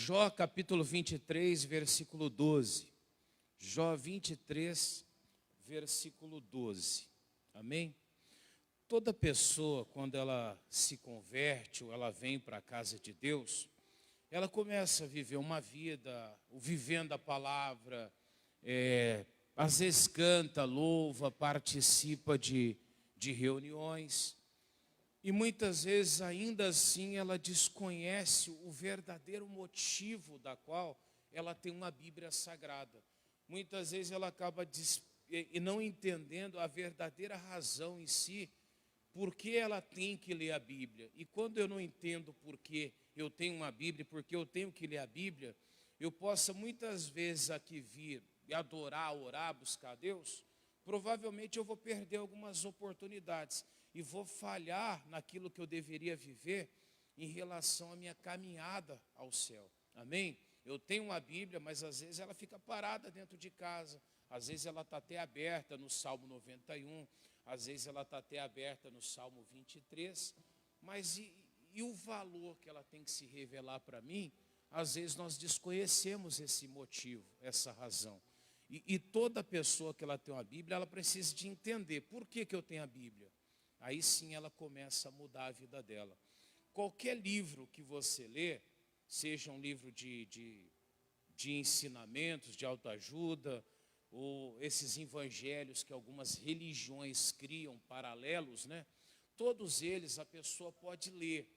Jó capítulo 23, versículo 12. Jó 23, versículo 12. Amém? Toda pessoa, quando ela se converte ou ela vem para a casa de Deus, ela começa a viver uma vida, vivendo a palavra, às vezes canta, louva, participa de reuniões. E muitas vezes, ainda assim, ela desconhece o verdadeiro motivo da qual ela tem uma Bíblia sagrada. Muitas vezes ela acaba não entendendo a verdadeira razão em si, por que ela tem que ler a Bíblia. E quando eu não entendo por que eu tenho uma Bíblia, porque eu tenho que ler a Bíblia, eu possa muitas vezes aqui vir e adorar, orar, buscar a Deus, provavelmente eu vou perder algumas oportunidades e vou falhar naquilo que eu deveria viver em relação à minha caminhada ao céu. Amém? Eu tenho uma Bíblia, mas às vezes ela fica parada dentro de casa, às vezes ela está até aberta no Salmo 91, às vezes ela está até aberta no Salmo 23, mas e o valor que ela tem que se revelar para mim? Às vezes nós desconhecemos esse motivo, essa razão. E toda pessoa que ela tem uma Bíblia, ela precisa de entender por que eu tenho a Bíblia. Aí sim ela começa a mudar a vida dela. Qualquer livro que você lê, seja um livro de ensinamentos, de autoajuda, ou esses evangelhos que algumas religiões criam paralelos, né? Todos eles a pessoa pode ler.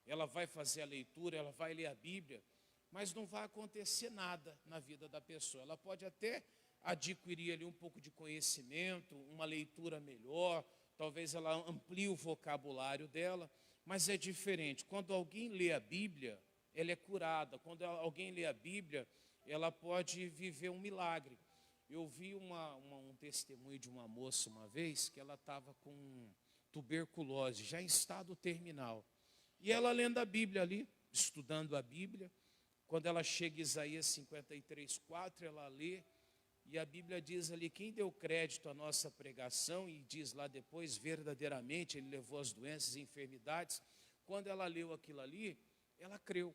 Ela vai fazer a leitura, ela vai ler a Bíblia, mas não vai acontecer nada na vida da pessoa. Ela pode até adquirir ali um pouco de conhecimento, uma leitura melhor, talvez ela amplie o vocabulário dela, mas é diferente. Quando alguém lê a Bíblia, ela é curada. Quando alguém lê a Bíblia, ela pode viver um milagre. Eu vi um testemunho de uma moça uma vez, que ela estava com tuberculose, já em estado terminal. E ela lendo a Bíblia ali, estudando a Bíblia, quando ela chega em Isaías 53:4, ela lê, e a Bíblia diz ali, quem deu crédito à nossa pregação, e diz lá depois, verdadeiramente, ele levou as doenças e enfermidades. Quando ela leu aquilo ali, ela creu.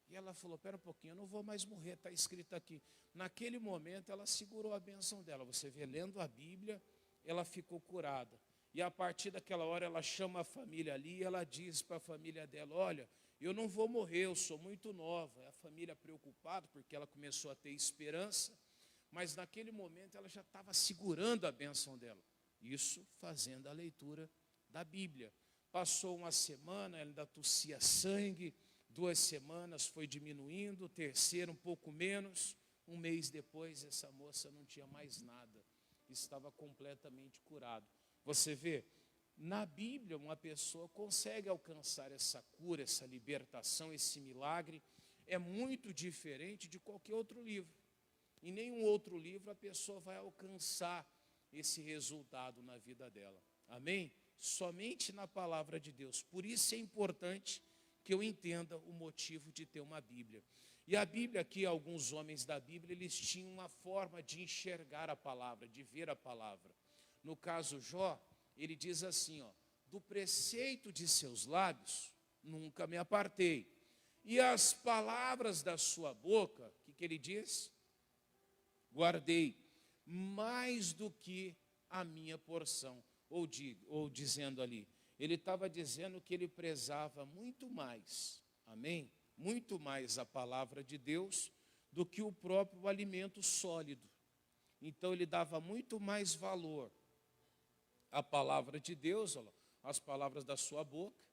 E ela falou, espera um pouquinho, eu não vou mais morrer, está escrito aqui. Naquele momento, ela segurou a bênção dela. Você vê, lendo a Bíblia, ela ficou curada. E a partir daquela hora, ela chama a família ali, e ela diz para a família dela, olha, eu não vou morrer, eu sou muito nova. A família preocupada, porque ela começou a ter esperança, mas naquele momento ela já estava segurando a bênção dela. Isso fazendo a leitura da Bíblia. Passou uma semana, ela ainda tossia sangue, 2 semanas foi diminuindo, terceira um pouco menos, um mês depois essa moça não tinha mais nada, estava completamente curada. Você vê, na Bíblia uma pessoa consegue alcançar essa cura, essa libertação, esse milagre, é muito diferente de qualquer outro livro. Em nenhum outro livro a pessoa vai alcançar esse resultado na vida dela. Amém? Somente na palavra de Deus. Por isso é importante que eu entenda o motivo de ter uma Bíblia. E a Bíblia aqui, alguns homens da Bíblia, eles tinham uma forma de enxergar a palavra, de ver a palavra. No caso Jó, ele diz assim, ó, do preceito de seus lábios, nunca me apartei. E as palavras da sua boca, o que ele diz? Guardei mais do que a minha porção. Ou dizendo ali, ele estava dizendo que ele prezava muito mais, amém? Muito mais a palavra de Deus do que o próprio alimento sólido. Então ele dava muito mais valor à palavra de Deus, às palavras da sua boca,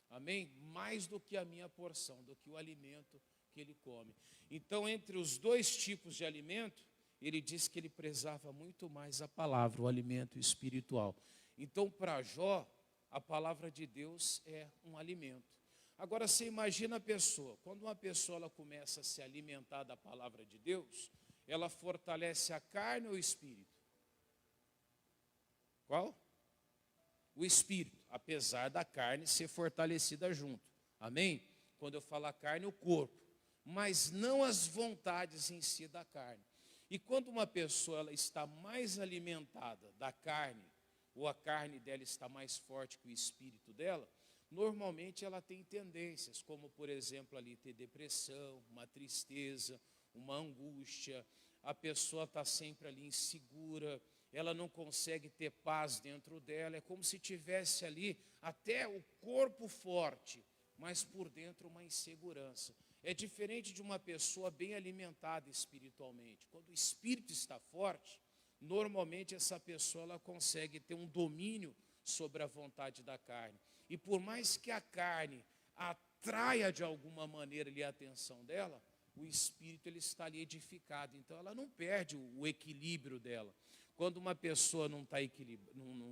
amém? Mais do que a minha porção, do que o alimento que ele come. Então, entre os dois tipos de alimento, ele diz que ele prezava muito mais a palavra, o alimento espiritual. Então, para Jó, a palavra de Deus é um alimento. Agora, você imagina a pessoa, quando uma pessoa ela começa a se alimentar da palavra de Deus, ela fortalece a carne ou o espírito? Qual? O espírito, apesar da carne ser fortalecida junto. Amém? Quando eu falo a carne, o corpo. Mas não as vontades em si da carne. E quando uma pessoa ela está mais alimentada da carne, ou a carne dela está mais forte que o espírito dela, normalmente ela tem tendências, como, por exemplo, ali ter depressão, uma tristeza, uma angústia, a pessoa está sempre ali insegura, ela não consegue ter paz dentro dela, é como se tivesse ali até o corpo forte, mas por dentro uma insegurança. É diferente de uma pessoa bem alimentada espiritualmente. Quando o espírito está forte, normalmente essa pessoa ela consegue ter um domínio sobre a vontade da carne. E por mais que a carne atraia de alguma maneira ali a atenção dela, o espírito ele está ali edificado. Então ela não perde o equilíbrio dela. Quando uma pessoa não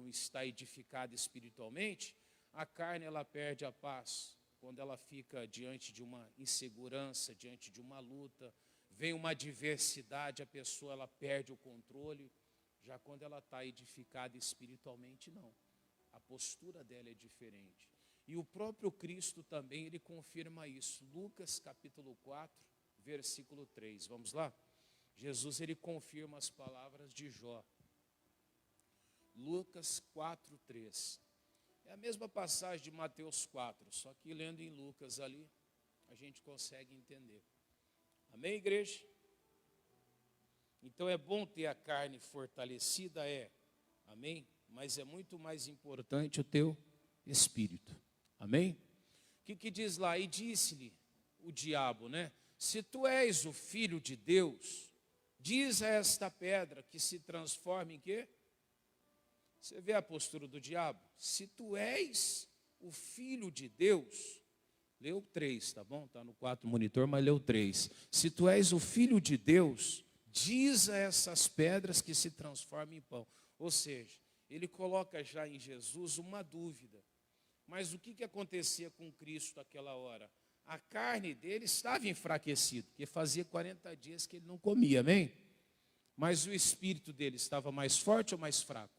está edificada espiritualmente, a carne ela perde a paz. Quando ela fica diante de uma insegurança, diante de uma luta, vem uma adversidade, a pessoa ela perde o controle. Já quando ela está edificada espiritualmente, não. A postura dela é diferente. E o próprio Cristo também, ele confirma isso. Lucas capítulo 4, versículo 3. Vamos lá? Jesus, ele confirma as palavras de Jó. Lucas 4, 3. É a mesma passagem de Mateus 4, só que lendo em Lucas ali, a gente consegue entender. Amém, igreja? Então é bom ter a carne fortalecida, amém? Mas é muito mais importante o teu espírito, amém? O que diz lá? E disse-lhe o diabo, né? Se tu és o filho de Deus, diz a esta pedra que se transforme em quê? Você vê a postura do diabo? Se tu és o filho de Deus, leu 3, tá bom? Está no 4 monitor, mas leu 3. Se tu és o filho de Deus, diz a essas pedras que se transformem em pão. Ou seja, ele coloca já em Jesus uma dúvida. Mas o que acontecia com Cristo naquela hora? A carne dele estava enfraquecida, porque fazia 40 dias que ele não comia, amém? Mas o espírito dele estava mais forte ou mais fraco?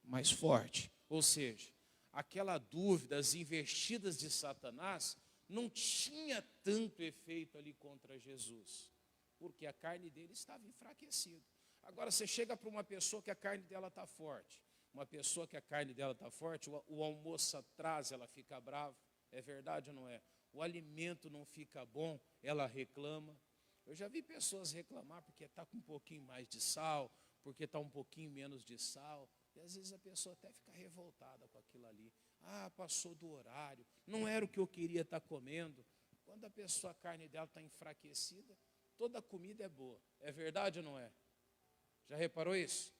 Mais forte. Ou seja, aquela dúvida, as investidas de Satanás, não tinha tanto efeito ali contra Jesus, porque a carne dele estava enfraquecida. Agora você chega para uma pessoa que a carne dela está forte, uma pessoa que a carne dela está forte, o almoço atrasa, ela fica brava, é verdade ou não é? O alimento não fica bom, ela reclama. Eu já vi pessoas reclamar porque está com um pouquinho mais de sal, porque está um pouquinho menos de sal. E às vezes a pessoa até fica revoltada com aquilo ali. Ah, passou do horário, não era o que eu queria estar comendo. Quando a pessoa, a carne dela está enfraquecida, toda comida é boa. É verdade ou não é? Já reparou isso?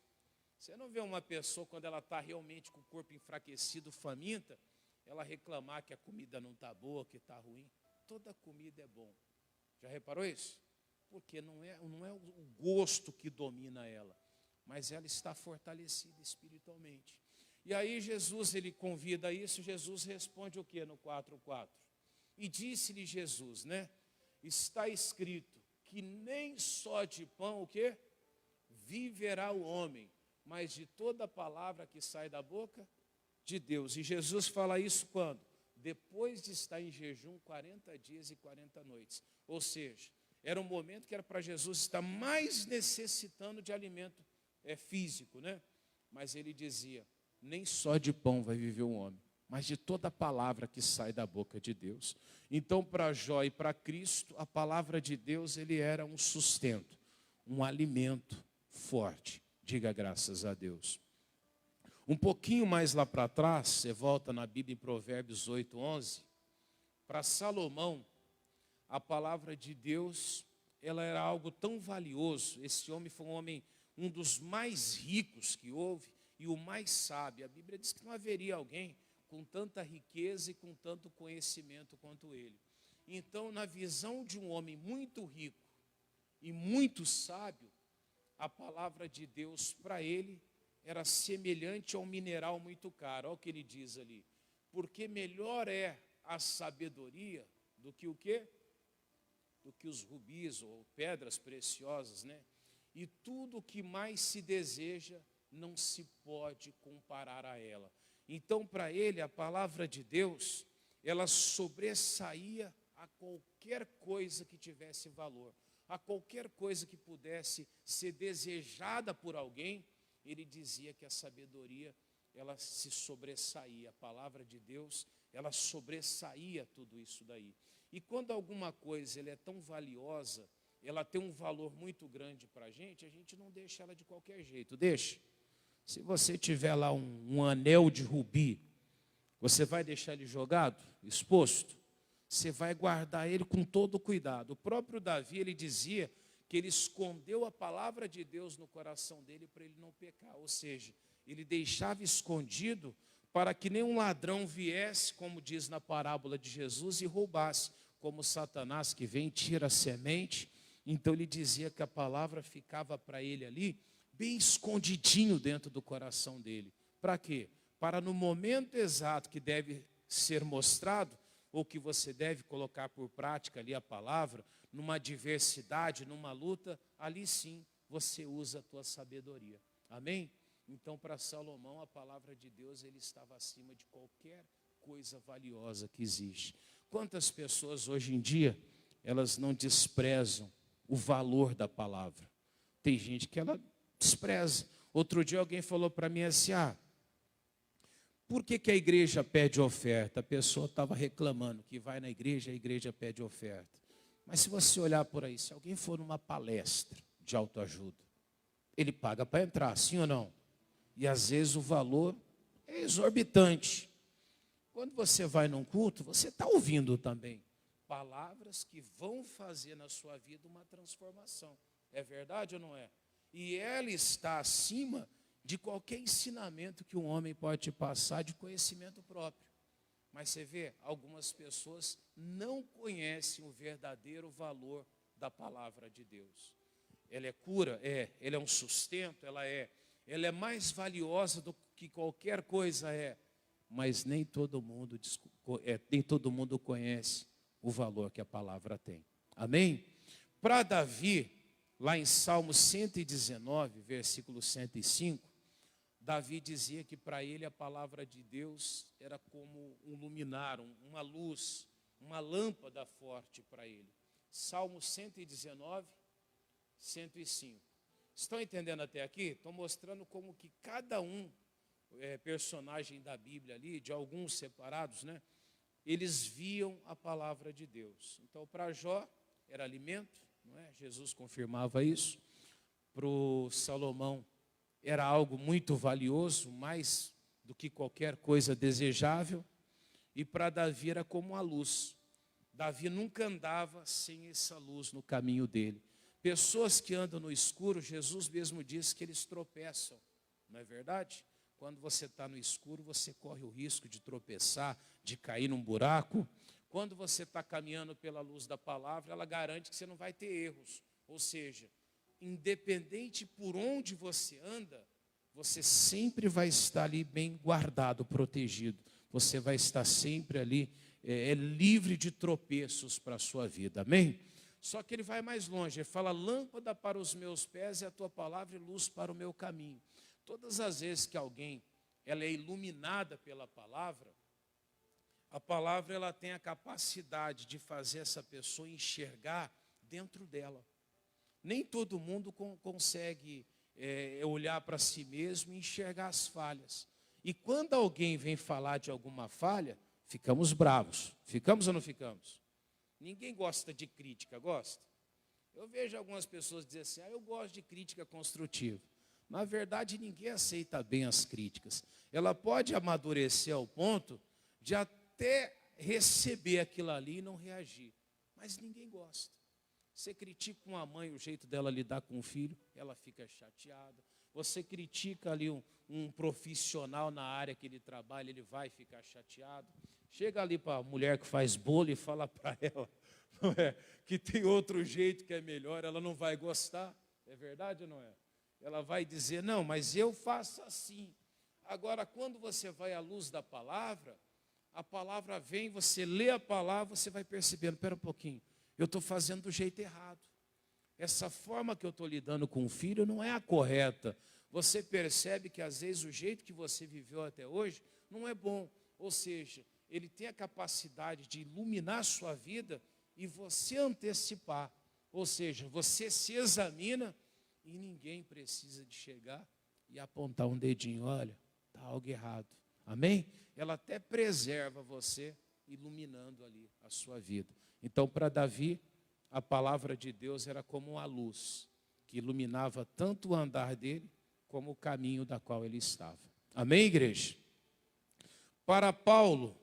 Você não vê uma pessoa, quando ela está realmente com o corpo enfraquecido, faminta, ela reclamar que a comida não está boa, que está ruim. Toda comida é bom. Já reparou isso? Porque não é o gosto que domina ela, mas ela está fortalecida espiritualmente. E aí Jesus, ele convida isso, Jesus responde o que no 4:4? E disse-lhe Jesus, né? Está escrito que nem só de pão, o quê? Viverá o homem, mas de toda palavra que sai da boca de Deus. E Jesus fala isso quando? Depois de estar em jejum 40 dias e 40 noites. Ou seja, era um momento que era para Jesus estar mais necessitando de alimento físico, né? Mas ele dizia, nem só de pão vai viver o homem, mas de toda palavra que sai da boca de Deus. Então, para Jó e para Cristo, a palavra de Deus, ele era um sustento, um alimento forte. Diga graças a Deus. Um pouquinho mais lá para trás, você volta na Bíblia em Provérbios 8:11, para Salomão, a palavra de Deus, ela era algo tão valioso. Esse homem foi um homem, um dos mais ricos que houve e o mais sábio. A Bíblia diz que não haveria alguém com tanta riqueza e com tanto conhecimento quanto ele. Então, na visão de um homem muito rico e muito sábio, a palavra de Deus para ele era semelhante a um mineral muito caro. Olha o que ele diz ali. Porque melhor é a sabedoria do que o quê? Do que os rubis ou pedras preciosas, né? E tudo o que mais se deseja não se pode comparar a ela. Então, para ele, a palavra de Deus, ela sobressaía a qualquer coisa que tivesse valor, a qualquer coisa que pudesse ser desejada por alguém. Ele dizia que a sabedoria ela se sobressaía. A palavra de Deus, ela sobressaía tudo isso daí. E quando alguma coisa ela é tão valiosa, ela tem um valor muito grande para a gente não deixa ela de qualquer jeito. Deixa. Se você tiver lá um anel de rubi, você vai deixar ele jogado, exposto? Você vai guardar ele com todo cuidado. O próprio Davi, ele dizia que ele escondeu a palavra de Deus no coração dele para ele não pecar. Ou seja, ele deixava escondido para que nenhum ladrão viesse, como diz na parábola de Jesus, e roubasse, como Satanás que vem e tira a semente. Então ele dizia que a palavra ficava para ele ali, bem escondidinho dentro do coração dele. Para quê? Para no momento exato que deve ser mostrado, ou que você deve colocar por prática ali a palavra, numa adversidade, numa luta, ali sim você usa a tua sabedoria. Amém? Então, para Salomão, a palavra de Deus, ele estava acima de qualquer coisa valiosa que existe. Quantas pessoas hoje em dia, elas não desprezam o valor da palavra? Tem gente que ela despreza. Outro dia alguém falou para mim assim, por que a igreja pede oferta? A pessoa estava reclamando que vai na igreja, a igreja pede oferta. Mas se você olhar por aí, se alguém for numa palestra de autoajuda, ele paga para entrar, sim ou não? E às vezes o valor é exorbitante. Quando você vai num culto, você está ouvindo também palavras que vão fazer na sua vida uma transformação. É verdade ou não é? E ela está acima de qualquer ensinamento que um homem pode te passar de conhecimento próprio. Mas você vê, algumas pessoas não conhecem o verdadeiro valor da palavra de Deus. Ela é cura? É. Ela é um sustento? Ela é. Ela é mais valiosa do que qualquer coisa é. Mas nem todo mundo conhece o valor que a palavra tem. Amém? Para Davi, lá em Salmo 119, versículo 105, Davi dizia que para ele a palavra de Deus era como um luminar, uma luz, uma lâmpada forte para ele. Salmo 119, 105. Estão entendendo até aqui? Estou mostrando como que cada personagem da Bíblia ali, de alguns separados, né? Eles viam a palavra de Deus. Então, para Jó era alimento, não é? Jesus confirmava isso. Para o Salomão era algo muito valioso, mais do que qualquer coisa desejável. E para Davi era como a luz. Davi nunca andava sem essa luz no caminho dele. Pessoas que andam no escuro, Jesus mesmo disse que eles tropeçam. Não é verdade? Quando você está no escuro, você corre o risco de tropeçar, de cair num buraco. Quando você está caminhando pela luz da palavra, ela garante que você não vai ter erros. Ou seja, independente por onde você anda, você sempre vai estar ali bem guardado, protegido. Você vai estar sempre ali livre de tropeços para a sua vida. Amém? Só que ele vai mais longe. Ele fala, lâmpada para os meus pés é a tua palavra e luz para o meu caminho. Todas as vezes que alguém ela é iluminada pela palavra, a palavra ela tem a capacidade de fazer essa pessoa enxergar dentro dela. Nem todo mundo consegue olhar para si mesmo e enxergar as falhas. E quando alguém vem falar de alguma falha, ficamos bravos. Ficamos ou não ficamos? Ninguém gosta de crítica, gosta? Eu vejo algumas pessoas dizer assim, eu gosto de crítica construtiva. Na verdade, ninguém aceita bem as críticas. Ela pode amadurecer ao ponto de até receber aquilo ali e não reagir. Mas ninguém gosta. Você critica uma mãe, o jeito dela lidar com o filho, ela fica chateada. Você critica ali um profissional na área que ele trabalha, ele vai ficar chateado. Chega ali para a mulher que faz bolo e fala para ela que tem outro jeito que é melhor, ela não vai gostar. É verdade ou não é? Ela vai dizer, não, mas eu faço assim. Agora, quando você vai à luz da palavra, a palavra vem, você lê a palavra, você vai percebendo, espera um pouquinho, eu estou fazendo do jeito errado. Essa forma que eu estou lidando com o filho não é a correta. Você percebe que às vezes o jeito que você viveu até hoje não é bom. Ou seja, ele tem a capacidade de iluminar a sua vida e você antecipar. Ou seja, você se examina e ninguém precisa de chegar e apontar um dedinho. Olha, está algo errado. Amém? Ela até preserva você, iluminando ali a sua vida. Então, para Davi, a palavra de Deus era como uma luz, que iluminava tanto o andar dele, como o caminho da qual ele estava. Amém, igreja? Para Paulo,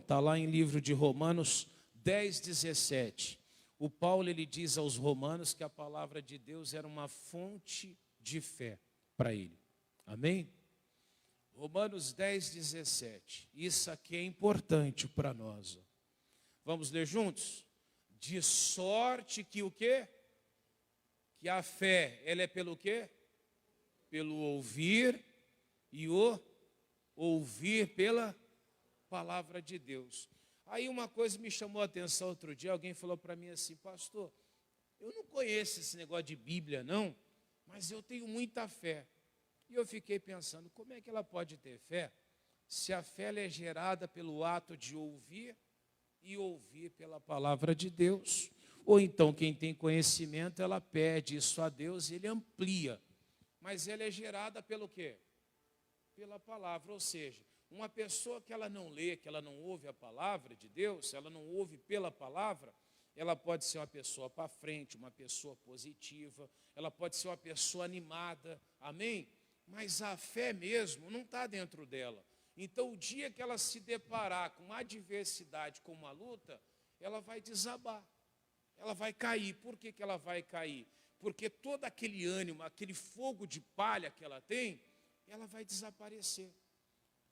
está lá em livro de Romanos 10, 17. O Paulo, ele diz aos romanos que a palavra de Deus era uma fonte de fé para ele. Amém? Romanos 10, 17. Isso aqui é importante para nós. Vamos ler juntos? De sorte que o quê? Que a fé, ela é pelo quê? Pelo ouvir, e o ouvir pela palavra de Deus. Aí uma coisa me chamou a atenção outro dia, alguém falou para mim assim: pastor, eu não conheço esse negócio de Bíblia não, mas eu tenho muita fé. E eu fiquei pensando, como é que ela pode ter fé, se a fé ela é gerada pelo ato de ouvir, e ouvir pela palavra de Deus? Ou então quem tem conhecimento, ela pede isso a Deus e ele amplia. Mas ela é gerada pelo quê? Pela palavra. Ou seja, uma pessoa que ela não lê, que ela não ouve a palavra de Deus, ela não ouve pela palavra, ela pode ser uma pessoa para frente, uma pessoa positiva, ela pode ser uma pessoa animada, amém? Mas a fé mesmo não está dentro dela. Então o dia que ela se deparar com uma adversidade, com uma luta, ela vai desabar, ela vai cair. Por que ela vai cair? Porque todo aquele ânimo, aquele fogo de palha que ela tem, ela vai desaparecer.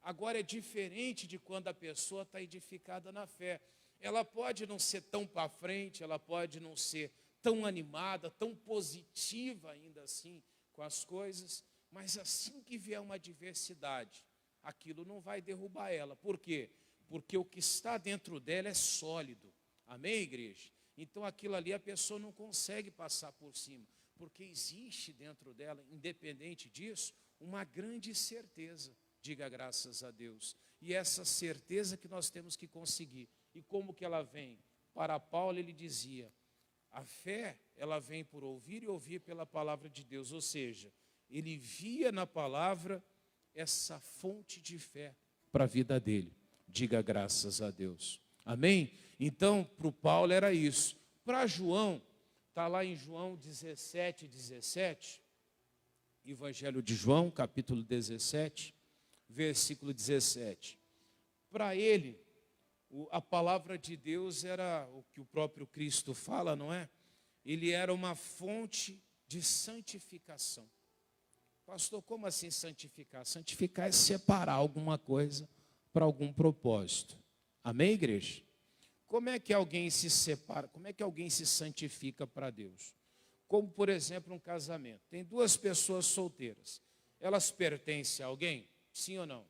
Agora é diferente de quando a pessoa está edificada na fé. Ela pode não ser tão para frente, ela pode não ser tão animada, tão positiva ainda assim com as coisas, mas assim que vier uma adversidade, aquilo não vai derrubar ela. Por quê? Porque o que está dentro dela é sólido. Amém, igreja? Então aquilo ali a pessoa não consegue passar por cima, porque existe dentro dela, independente disso, uma grande certeza. Diga graças a Deus. E essa certeza que nós temos que conseguir. E como que ela vem? Para Paulo ele dizia, a fé ela vem por ouvir e ouvir pela palavra de Deus. Ou seja, ele via na palavra essa fonte de fé para a vida dele. Diga graças a Deus. Amém? Então, para o Paulo era isso. Para João, está lá em João 17, 17, Evangelho de João, capítulo 17, versículo 17. Para ele, a palavra de Deus era o que o próprio Cristo fala, não é? Ele era uma fonte de santificação. Pastor, como assim santificar? Santificar é separar alguma coisa para algum propósito. Amém, igreja? Como é que alguém se separa? Como é que alguém se santifica para Deus? Como, por exemplo, um casamento. Tem duas pessoas solteiras. Elas pertencem a alguém? Sim ou não?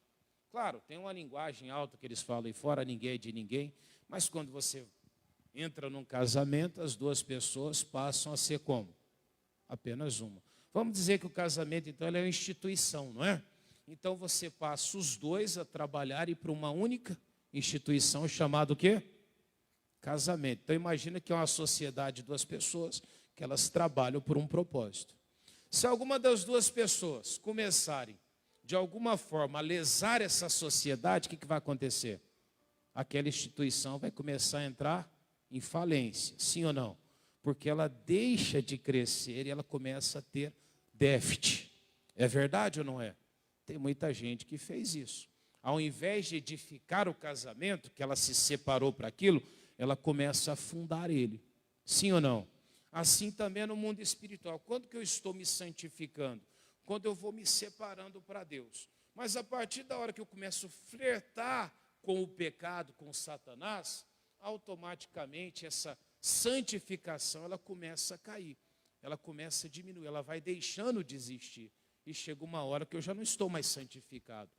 Claro, tem uma linguagem alta que eles falam, e fora ninguém é de ninguém. Mas quando você entra num casamento, as duas pessoas passam a ser como? Apenas uma. Vamos dizer que o casamento, então, ele é uma instituição, não é? Então, você passa os dois a trabalharem para uma única instituição chamada o quê? Casamento. Então, imagina que é uma sociedade de duas pessoas que elas trabalham por um propósito. Se alguma das duas pessoas começarem, de alguma forma, a lesar essa sociedade, o que vai acontecer? Aquela instituição vai começar a entrar em falência, sim ou não? Porque ela deixa de crescer e ela começa a ter déficit. É verdade ou não é? Tem muita gente que fez isso. Ao invés de edificar o casamento, que ela se separou para aquilo, ela começa a afundar ele. Sim ou não? Assim também é no mundo espiritual. Quando que eu estou me santificando? Quando eu vou me separando para Deus. Mas a partir da hora que eu começo a flertar com o pecado, com Satanás, automaticamente essa santificação ela começa a cair. Ela começa a diminuir, ela vai deixando de existir. E chega uma hora que eu já não estou mais santificado.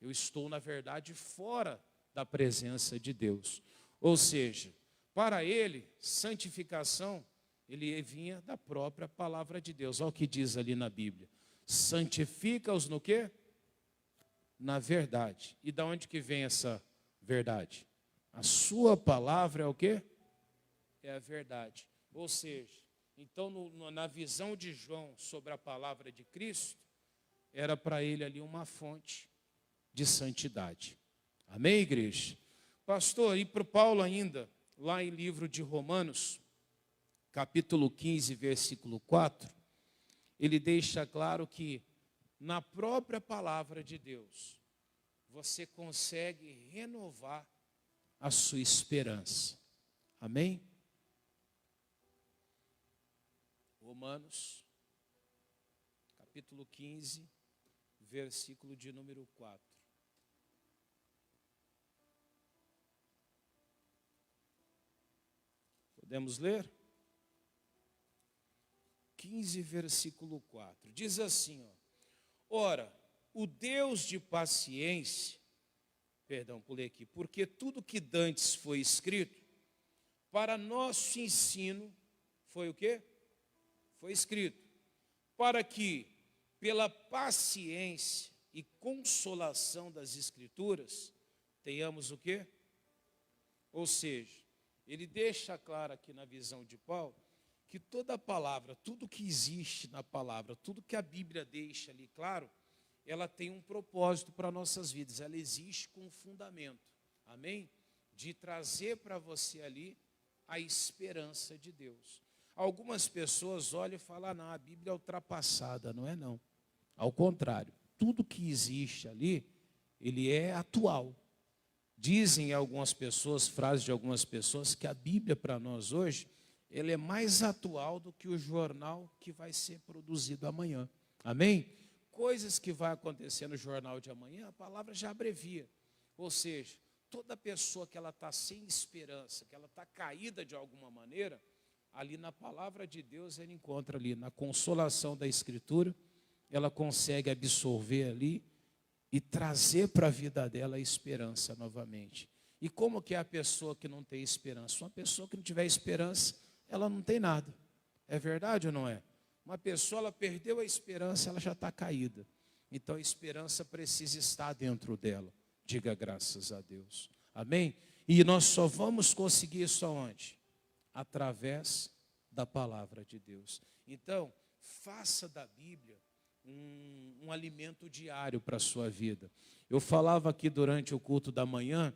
Eu estou, na verdade, fora da presença de Deus. Ou seja, para ele, santificação, ele vinha da própria palavra de Deus. Olha o que diz ali na Bíblia. Santifica-os no quê? Na verdade. E da onde que vem essa verdade? A sua palavra é o quê? É a verdade. Ou seja, então na visão de João sobre a palavra de Cristo, era para ele ali uma fonte de santidade. Amém, igreja? Pastor, e para Paulo ainda, lá em livro de Romanos, capítulo 15, versículo 4, ele deixa claro que na própria palavra de Deus, você consegue renovar a sua esperança. Amém? Romanos, capítulo 15, versículo de número 4. Podemos ler? 15, versículo 4. Diz assim, ó. Ora, o Deus de paciência, pulei aqui, porque tudo que dantes foi escrito, para nosso ensino, foi o quê? Foi escrito, para que, pela paciência e consolação das Escrituras, tenhamos o quê? Ou seja, ele deixa claro aqui na visão de Paulo, que toda a palavra, tudo que existe na palavra, tudo que a Bíblia deixa ali claro, ela tem um propósito para nossas vidas, ela existe com um fundamento, amém? De trazer para você ali a esperança de Deus. Algumas pessoas olham e falam, não, a Bíblia é ultrapassada, não é não. Ao contrário, tudo que existe ali, ele é atual. Dizem algumas pessoas, frases de algumas pessoas, que a Bíblia para nós hoje, ele é mais atual do que o jornal que vai ser produzido amanhã. Amém? Coisas que vai acontecer no jornal de amanhã, a palavra já abrevia. Ou seja, toda pessoa que ela está sem esperança, que ela está caída de alguma maneira, ali na palavra de Deus, ela encontra ali, na consolação da Escritura, ela consegue absorver ali e trazer para a vida dela a esperança novamente. E como que é a pessoa que não tem esperança? Uma pessoa que não tiver esperança, ela não tem nada. É verdade ou não é? Uma pessoa, ela perdeu a esperança, ela já está caída. Então a esperança precisa estar dentro dela. Diga graças a Deus. Amém? E nós só vamos conseguir isso aonde? Através da palavra de Deus. Então, faça da Bíblia um alimento diário para a sua vida. Eu falava aqui durante o culto da manhã,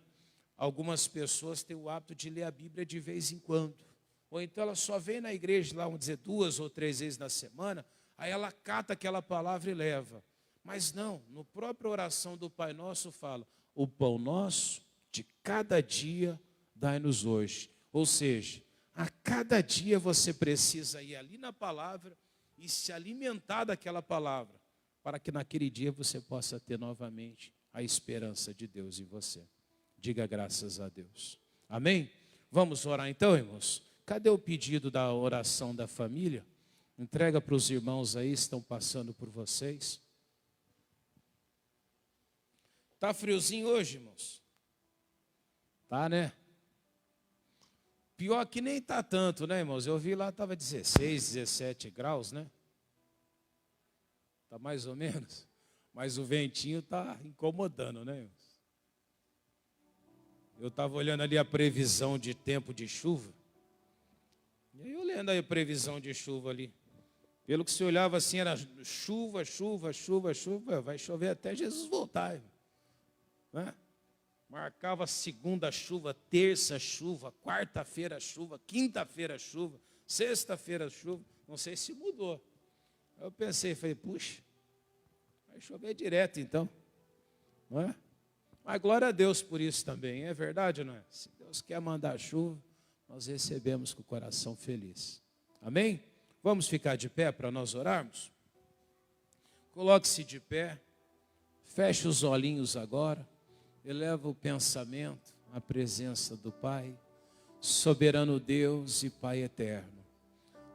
algumas pessoas têm o hábito de ler a Bíblia de vez em quando. Ou então ela só vem na igreja lá, vamos dizer, 2 ou 3 vezes na semana, aí ela cata aquela palavra e leva. Mas não, no próprio oração do Pai Nosso fala, o pão nosso de cada dia dai-nos hoje. Ou seja, a cada dia você precisa ir ali na palavra e se alimentar daquela palavra, para que naquele dia você possa ter novamente a esperança de Deus em você. Diga graças a Deus. Amém? Vamos orar então, irmãos? Cadê o pedido da oração da família? Entrega para os irmãos aí, estão passando por vocês. Tá friozinho hoje, irmãos? Tá, né? Pior que nem tá tanto, né, irmãos? Eu vi lá, estava 16, 17 graus, né? Tá mais ou menos. Mas o ventinho tá incomodando, né, irmãos? Eu estava olhando ali a previsão de tempo de chuva. E aí olhando aí a previsão de chuva ali. Pelo que se olhava assim, era chuva, chuva, chuva, chuva. Vai chover até Jesus voltar, irmão. Né? Marcava segunda chuva, terça chuva, quarta-feira chuva, quinta-feira chuva, sexta-feira chuva. Não sei se mudou. Aí eu pensei, falei, puxa, vai chover direto então. Não é? Mas glória a Deus por isso também, é verdade ou não é? Se Deus quer mandar chuva, nós recebemos com o coração feliz. Amém? Vamos ficar de pé para nós orarmos? Coloque-se de pé, feche os olhinhos agora, eleva o pensamento à presença do Pai, soberano Deus e Pai eterno.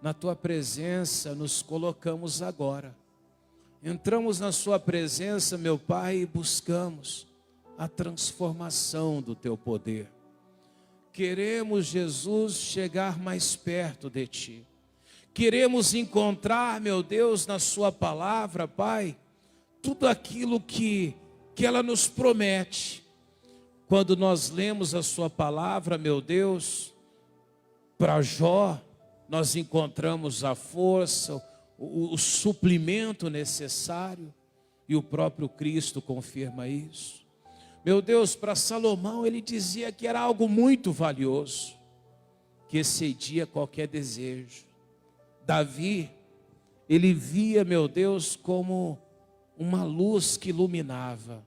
Na Tua presença nos colocamos agora. Entramos na Sua presença, meu Pai, e buscamos a transformação do Teu poder. Queremos, Jesus, chegar mais perto de Ti. Queremos encontrar, meu Deus, na Sua palavra, Pai, tudo aquilo que ela nos promete. Quando nós lemos a Sua palavra, meu Deus, para Jó, nós encontramos a força, o suplimento necessário. E o próprio Cristo confirma isso. Meu Deus, para Salomão ele dizia que era algo muito valioso, que excedia qualquer desejo. Davi, ele via, meu Deus, como uma luz que iluminava.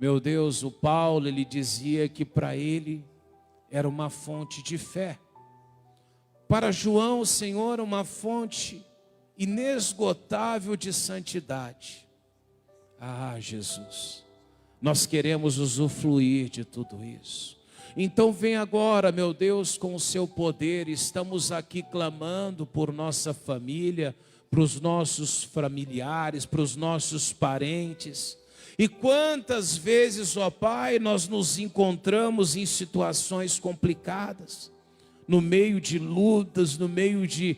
Meu Deus, o Paulo, ele dizia que para ele era uma fonte de fé. Para João, o Senhor, uma fonte inesgotável de santidade. Ah, Jesus, nós queremos usufruir de tudo isso. Então vem agora, meu Deus, com o seu poder. Estamos aqui clamando por nossa família, para os nossos familiares, para os nossos parentes. E quantas vezes, ó Pai, nós nos encontramos em situações complicadas, no meio de lutas, no meio de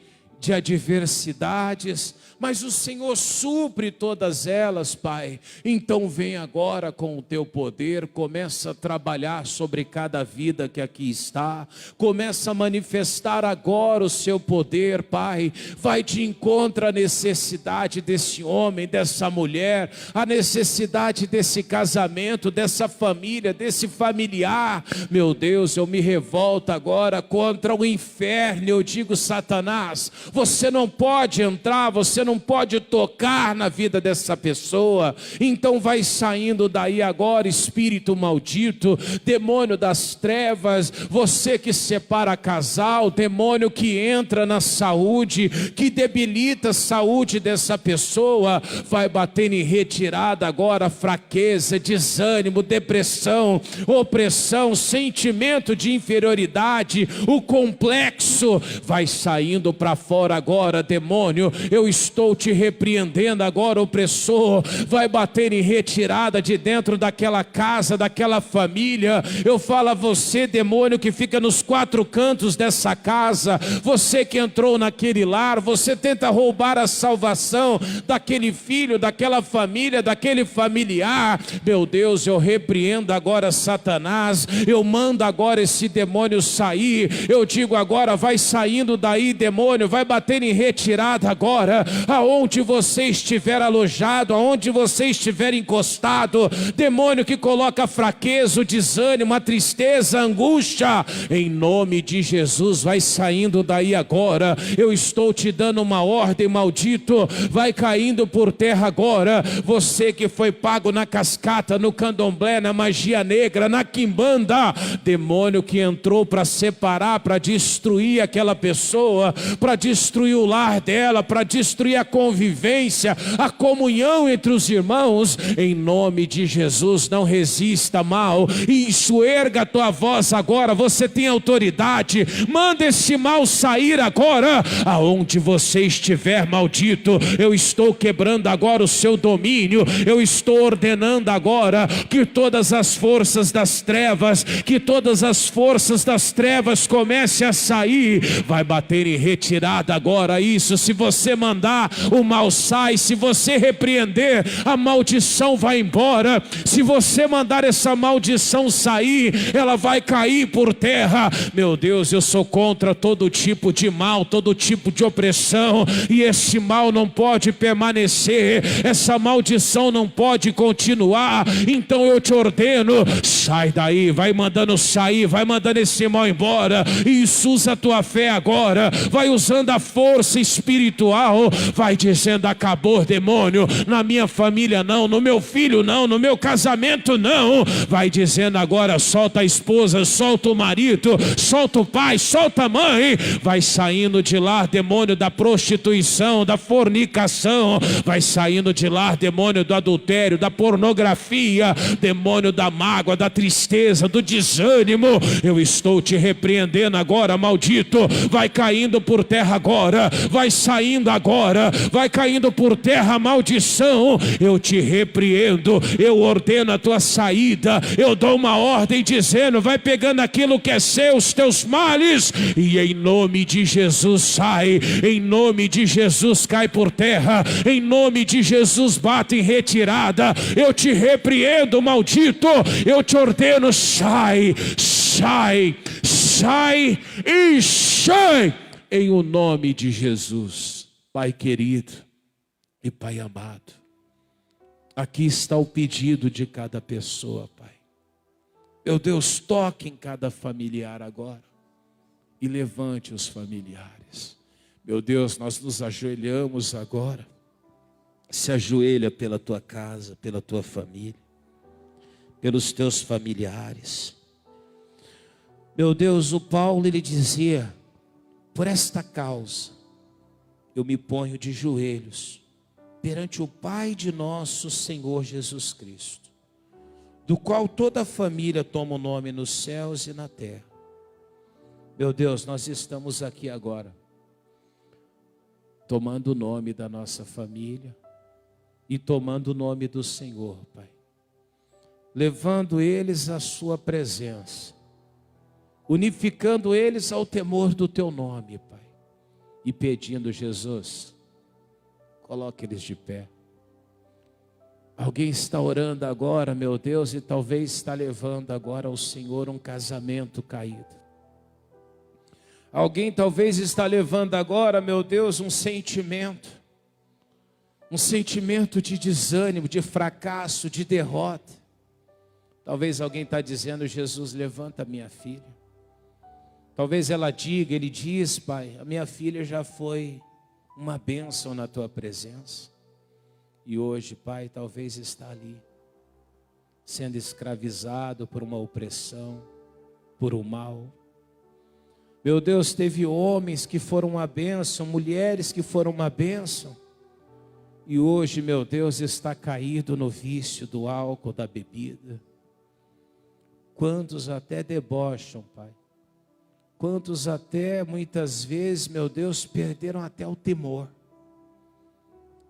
adversidades, mas o Senhor supre todas elas, Pai. Então vem agora com o teu poder, começa a trabalhar sobre cada vida que aqui está, começa a manifestar agora o seu poder, Pai. Vai de encontro à necessidade desse homem, dessa mulher, a necessidade desse casamento, dessa família, desse familiar. Meu Deus, eu me revolto agora contra o inferno. Eu digo, Satanás, você não pode entrar, você não pode tocar na vida dessa pessoa. Então vai saindo daí agora, espírito maldito, demônio das trevas, você que separa casal, demônio que entra na saúde, que debilita a saúde dessa pessoa, vai bater em retirada agora, fraqueza, desânimo, depressão, opressão, sentimento de inferioridade, o complexo, vai saindo para fora agora. Demônio, eu estou te repreendendo agora, opressor, vai bater em retirada de dentro daquela casa, daquela família. Eu falo a você, demônio que fica nos quatro cantos dessa casa, você que entrou naquele lar, você tenta roubar a salvação daquele filho, daquela família, daquele familiar. Meu Deus, eu repreendo agora Satanás, eu mando agora esse demônio sair. Eu digo agora, vai saindo daí, demônio, vai bater em retirada agora, aonde você estiver alojado, aonde você estiver encostado, demônio que coloca a fraqueza, o desânimo, a tristeza, a angústia, em nome de Jesus, vai saindo daí agora. Eu estou te dando uma ordem, maldito, vai caindo por terra agora. Você que foi pago na cascata, no candomblé, na magia negra, na quimbanda, demônio que entrou para separar, para destruir aquela pessoa, para destruir o lar dela, para destruir a convivência, a comunhão entre os irmãos, em nome de Jesus, não resista mal, isso, erga a tua voz agora, você tem autoridade, manda esse mal sair agora, aonde você estiver, maldito, eu estou quebrando agora o seu domínio, eu estou ordenando agora que todas as forças das trevas, comecem a sair, vai bater em retirada agora isso. Se você mandar, o mal sai. Se você repreender, a maldição vai embora. Se você mandar essa maldição sair, ela vai cair por terra. Meu Deus, eu sou contra todo tipo de mal, todo tipo de opressão, e esse mal não pode permanecer, essa maldição não pode continuar. Então eu te ordeno, sai daí, vai mandando sair, vai mandando esse mal embora. Isso, usa a tua fé agora, vai usando a força espiritual, vai dizendo, acabou, demônio, na minha família não, no meu filho não, no meu casamento não. Vai dizendo agora, solta a esposa, solta o marido, solta o pai, solta a mãe. Vai saindo de lá, demônio da prostituição, da fornicação. Vai saindo de lá, demônio do adultério, da pornografia, demônio da mágoa, da tristeza, do desânimo. Eu estou te repreendendo agora, maldito. Vai caindo por terra agora, vai saindo agora, vai caindo por terra a maldição. Eu te repreendo, eu ordeno a tua saída, eu dou uma ordem dizendo, vai pegando aquilo que é seu, os teus males, e em nome de Jesus sai, em nome de Jesus cai por terra, em nome de Jesus bate em retirada. Eu te repreendo, maldito, eu te ordeno, sai, sai, sai e sai, em o nome de Jesus. Pai querido e Pai amado, Aqui está o pedido de cada pessoa, Pai. Meu Deus, toque em cada familiar agora e levante os familiares. Meu Deus, nós nos ajoelhamos agora. Se ajoelha pela tua casa, pela tua família, pelos teus familiares. Meu Deus, o Paulo, ele dizia: por esta causa, eu me ponho de joelhos perante o Pai de nosso Senhor Jesus Cristo, do qual toda a família toma o nome nos céus e na terra. Meu Deus, nós estamos aqui agora, tomando o nome da nossa família e tomando o nome do Senhor, Pai, levando eles à sua presença, unificando eles ao temor do teu nome, Pai, e pedindo: Jesus, coloque eles de pé. Alguém está orando agora, meu Deus, e talvez está levando agora ao Senhor um casamento caído. Alguém talvez está levando agora, meu Deus, um sentimento de desânimo, de fracasso, de derrota. Talvez alguém está dizendo: Jesus, levanta minha filha. Talvez ela diga, ele diz: Pai, a minha filha já foi uma bênção na tua presença. E hoje, Pai, talvez está ali, sendo escravizado por uma opressão, por um mal. Meu Deus, teve homens que foram uma bênção, mulheres que foram uma bênção. E hoje, meu Deus, está caído no vício do álcool, da bebida. Quantos até debocham, Pai. Quantos até, muitas vezes, meu Deus, perderam até o temor.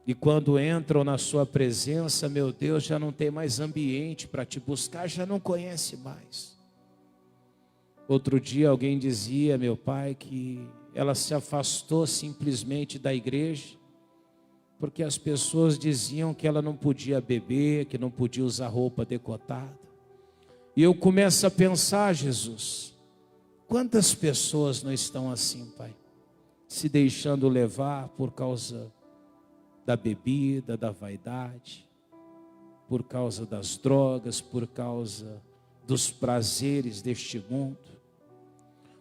E quando entram na sua presença, meu Deus, já não tem mais ambiente para te buscar, já não conhece mais. Outro dia alguém dizia, meu pai, que ela se afastou simplesmente da igreja, porque as pessoas diziam que ela não podia beber, que não podia usar roupa decotada. E eu começo a pensar, Jesus, quantas pessoas não estão assim, Pai, se deixando levar por causa da bebida, da vaidade, por causa das drogas, por causa dos prazeres deste mundo.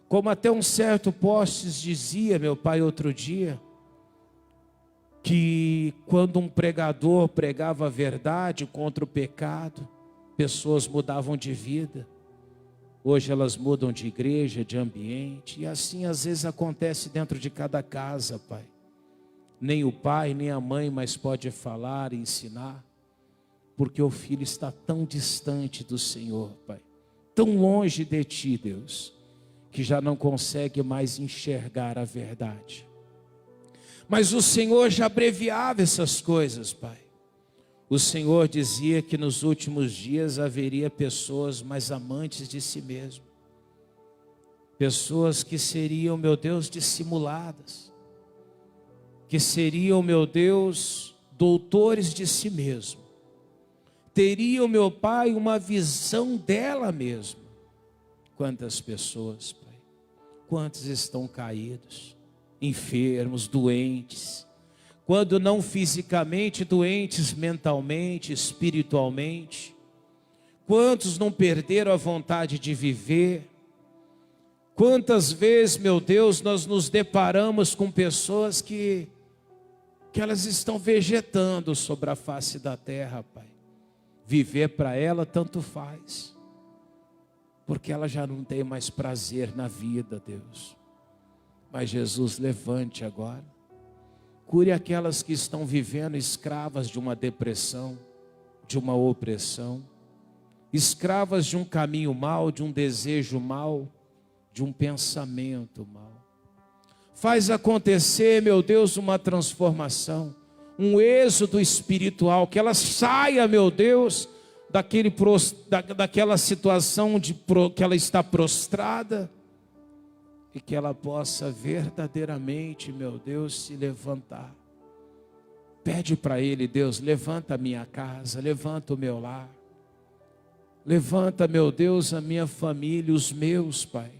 Como até um certo Postes dizia, meu pai, outro dia, que quando um pregador pregava a verdade contra o pecado, pessoas mudavam de vida. Hoje elas mudam de igreja, de ambiente, e assim às vezes acontece dentro de cada casa, Pai. Nem o pai, nem a mãe mais pode falar e ensinar, porque o filho está tão distante do Senhor, Pai, tão longe de Ti, Deus, que já não consegue mais enxergar a verdade. Mas o Senhor já abreviava essas coisas, Pai. O Senhor dizia que nos últimos dias haveria pessoas mais amantes de si mesmo, pessoas que seriam, meu Deus, dissimuladas, que seriam, meu Deus, doutores de si mesmo, teriam, meu Pai, uma visão dela mesma. Quantas pessoas, Pai, quantos estão caídos, enfermos, doentes, quando não fisicamente, doentes mentalmente, espiritualmente. Quantos não perderam a vontade de viver? Quantas vezes, meu Deus, nós nos deparamos com pessoas que elas estão vegetando sobre a face da terra, Pai. Viver para ela tanto faz, porque ela já não tem mais prazer na vida, Deus. Mas Jesus, levante agora, cure aquelas que estão vivendo escravas de uma depressão, de uma opressão, escravas de um caminho mau, de um desejo mau, de um pensamento mau. Faz acontecer, meu Deus, uma transformação, um êxodo espiritual, que ela saia, meu Deus, daquela situação que ela está prostrada, e que ela possa verdadeiramente, meu Deus, se levantar. Pede para Ele, Deus, levanta a minha casa, levanta o meu lar, levanta, meu Deus, a minha família, os meus, Pai.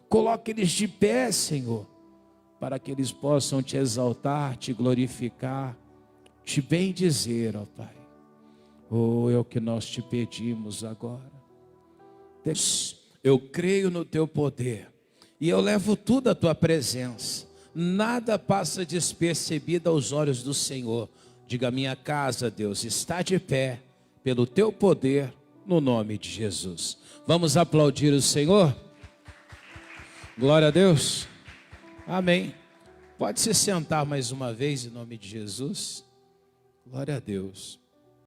Coloque eles de pé, Senhor, para que eles possam te exaltar, te glorificar, te bendizer, ó Pai. Oh, é o que nós te pedimos agora. Deus, eu creio no teu poder e eu levo tudo à tua presença. Nada passa despercebido aos olhos do Senhor. Diga: minha casa, Deus, está de pé pelo teu poder, no nome de Jesus. Vamos aplaudir o Senhor? Glória a Deus. Amém. Pode se sentar mais uma vez em nome de Jesus. Glória a Deus.